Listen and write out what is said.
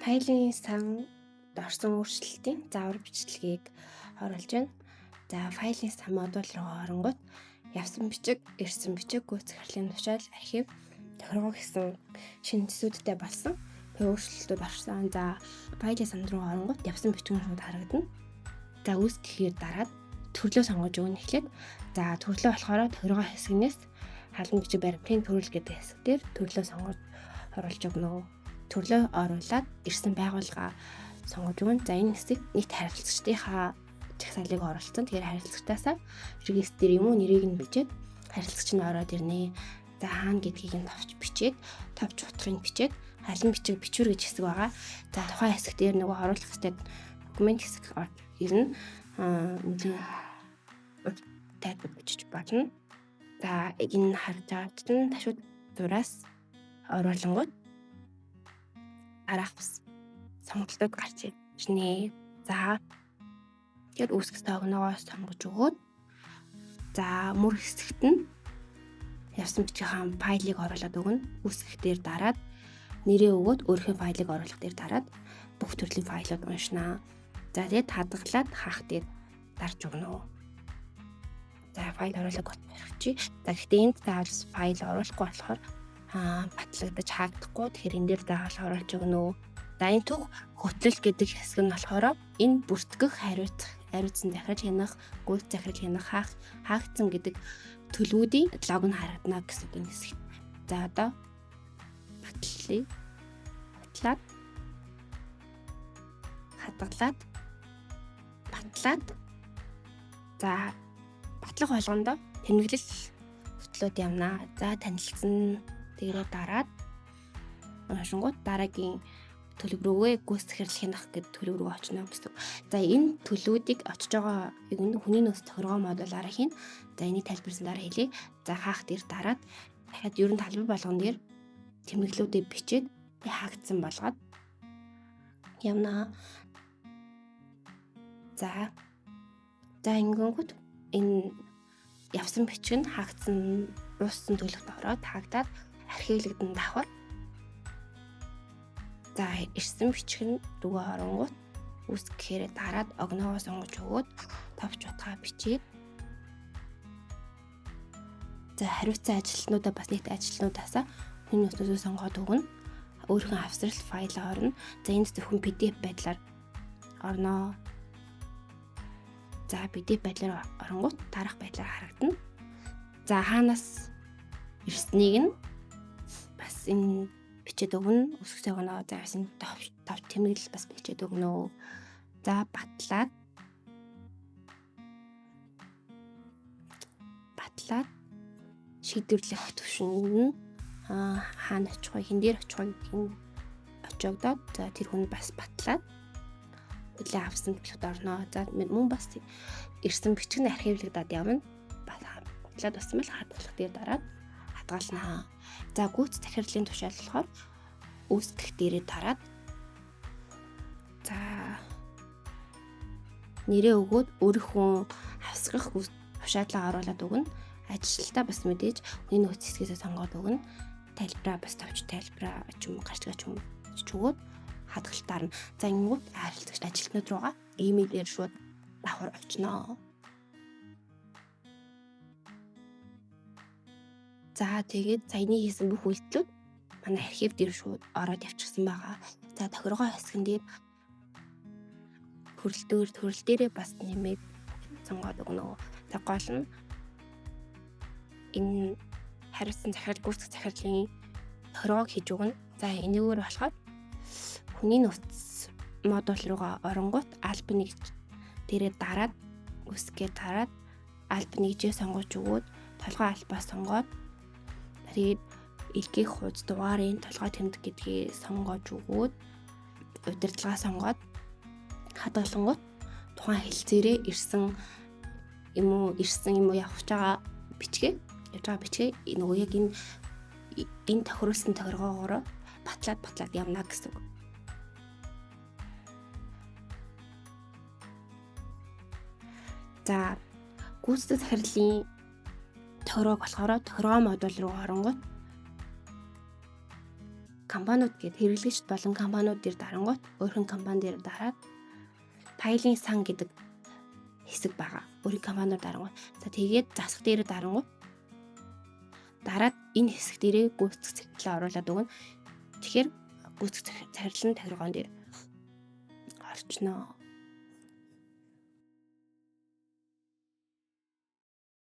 Файлын сан орсон өөрчлөлтийн заавар бичлэгийг оруулж байна. За файлын сан модуль руу оронгууд явсан бичиг, ирсэн бичиг, гүйц захирлын тушаал, архив, тохиргоо гэсэн шинэ төсүүдтэй болсон өөрчлөлтүүд орсон. За файлын сан руу оронгууд явсан бичиг нь шууд харагдана. За үүсгэхээр дараад төрлөө сонгож өгнө эхлээд. За төрлөө болохоор тохиргоо хэсгнээс халуун бичиг баримтын төрөл гэдэг хэсэг дээр төрлөө сонгож оруулж өгнө. Төрлөө оруулаад ирсэн байгууллага сонгож өгнө. За энэ хэсэг нийт харилцагчдынхаа жагсаалыг оруулсан. Тэгэхээр харилцагчдаасаа регистр юм уу нэрийг нь бичээд харилцагч нь ороод ирнэ. За хаана гэдгийг нь товч бичээд, товч утгыг бичээд халуун бичиг бичвэр гэж хэсэг байгаа. За тухайн хэсэг дээр нөгөө оруулах хэсэг документ хэсэг ирнэ. Тайлбар бичиж болно. За энэ харж байгаа чинь ташууд зураас оруулангууд арах сонголтод гарч ирнэ. За тэгэхээр үүсгэх тогноогоо сонгож өгөөд за мөр хэсэгт нь явсан бичгийн файлыг оруулаад өгнө. Үүсгэх дээр дараад нэрээ өгөөд өөрийнхөө файлыг оруулах дээр дараад бүх төрлийн файлууд уншнаа. За тэгээд хадгалаад хаах дээр дарж өгнө. За файл оруулаг готчихъя. За гэхдээ энд заавал файл оруулахгүй болохоор батлагдаж хаагдахгүй. Тэгэхээр энэ дээр заавал оруулж өгнө. За энэ төг хөтлөл гэдэг хэсэг нь болохоор энэ бүртгэх, хариуцсан захирал хянах, гүйц захирал хянах, хаагдсан гэдэг төлөвүүдийн лог нь харагдана гэсэн энэ хэсэг. За одоо батлаад хадгалаад батлаад за батлах болгондоо тэмдэглэл хөтлөөд явна. За танилцсан тэрөө дараад уншингууд дараагийн төлөв рүүгээ гүйц захирал хянах гэдэг төлөв рүү очно гэсэн. За энэ төлөвүүдийг очиж байгаа хүний нөөц тохиргоо модулаараа хийн. За энийг тайлбарсан дараа хэлье. За хаах дээр дараад дахиад ерөн талбар болгон дээр тэмдэглэлүүдийг бичээд хаагдсан болгоод явна. За ингэнгүүт энэ явсан бичиг нь хаагдсан дууссан төлөвт ороод хаагдаад архивлэгдэн давхар. За ирсэн бичиг нь рүү оронгууд үүсгэхээр дараад огноогоо сонгож өгөөд товч утгаа бичээд за хариуцсан ажилтнуудаа бас нийт ажилтнуудаасаа хүний нөөцөө сонгоод өгнө. Өөрийнхөө авсрал файлаа орно. За энд зөвхөн PDF байдлаар орно. За PDF байдлаар оронгууд дараах байдлаар харагдана. За хаанаас ирснийг нь бас энэ бичээд өгнө. Үсгсээ өгнө. За энэ товч тэмдэглэл бас бичээд өгнө. За батлаад шийдвэрлэх төвшин нь хаана очих вэ? Хин дээр очих вэ гэдгийг очиогдоод за тэр хүн бас батлаад үлээ авсан төлөвт орно. За мөн бас ирсэн бичиг нь архивлагдаад явна. Батлаад басан бол хадгалах дээр дараад хадгалнаа. За гүйц захирлын тушаал болохоор үүсгэх дээрээ дараад за нэрээ өгөөд өөрийнхөө хавсгах тушаалаа оруулаад өгнө. Ажилтнаа бас мэдээж хүний нөөц хэсгээс сонгоод өгнө. Тайлбараа бас товч тайлбараа ч юм уу гарчгаач юм өгөөд хадгалтаар нь за ингэнгүүт харилцагч ажилтнууд руугаа имэйлээр шууд давхар очно. За тэгээд саяны хийсэн бүх үйлдэлүүд манай архив дээр шууд ороод явчихсан байгаа. За тохиргоо хэсгэн дээр төрөл дээрээ бас нэмээд сонгоод өгнө. За гол нь энэ хариуцсан захирал гүйцэх захирлын тохиргоог хийж өгнө. За энэгээр болохоор хүний нөөц модуль руугаа оронгууд альб нэгж дээрээ дараад үсгээ дараад альб нэгжээ сонгож өгөөд толгой альбаа сонгоод тэгээд илгээх хуудас дугаарын толгой тэмдэг гэдгийг сонгож өгөөд удирдлагаа сонгоод хадгалангууд тухайн хэлцээрээ ирсэн юм уу явж байгаа бичгээ нөгөө яг энэ тохируулсан тохиргоогоор батлаад явна гэсэн үг. За гүйцэтгэх захирлын тохиргоог болохоор тохиргоо модуль руу оронгууд компаниуд гээд хэрэглэгч болон компаниуд дээр дарангуут өөрхөн компани дээр дараад файлын сан гэдэг хэсэг байгаа. Өөрийн компаниуд дарангуут. За тэгээд засах дээр дарангуут дараад энэ хэсэг дээрээ гүйцэтгэх захирлаа оруулаад өгнө. Тэгэхээр гүйцэтгэх захирал нь тохиргоон дээр орчноо.